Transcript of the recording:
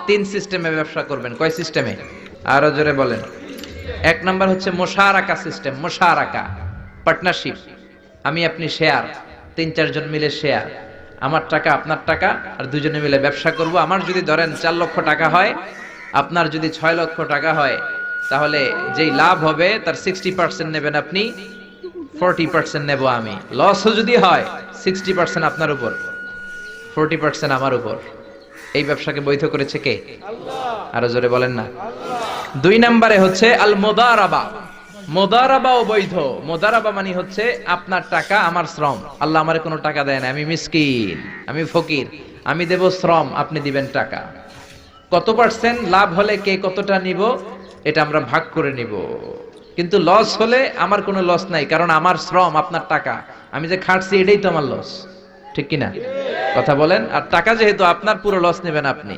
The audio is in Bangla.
তিন সিস্টেমে ব্যবসা করবেন। কয় সিস্টেমে? আরো জোরে বলেন। এক নাম্বার হচ্ছে মুশারাকা সিস্টেম। মুশারাকা, পার্টনারশিপ। আমি আপনি শেয়ার, তিন চারজন মিলে শেয়ার, আমার টাকা আপনার টাকা, আর দুজনে মিলে ব্যবসা করব। আমার যদি ধরেন 4 লক্ষ টাকা হয়, আপনার যদি 6 লক্ষ টাকা হয়, তাহলে যেই লাভ হবে তার 60% নেবেন আপনি, 40% নেব আমি। লসও যদি হয় 60% আপনার উপর, 40% আমার উপর। এই ব্যবসাকে বৈধ করেছে কে? আল্লাহ। আরো জোরে বলেন না। দুই নম্বরে হচ্ছে আল মুদারাবা। মুদারাবাও বৈধ। মুদারাবা মানে হচ্ছে আপনার টাকা আমার শ্রম। আল্লাহ আমারে কোনো টাকা দেয় না, আমি মিসকিন, আমি ফকির, আমি দেব শ্রম, আপনি দিবেন টাকা। কত পার্সেন্ট লাভ হলে কে কতটা নিব এটা আমরা ভাগ করে নিব। কিন্তু লস হলে আমার কোনো লস নাই, কারণ আমার শ্রম আপনার টাকা, আমি যে খাটছি এটাই তো আমার লস। ঠিক কিনা? কথা বলেন। আর টাকা যেহেতু আপনার, পুরো লস নেবেন আপনি।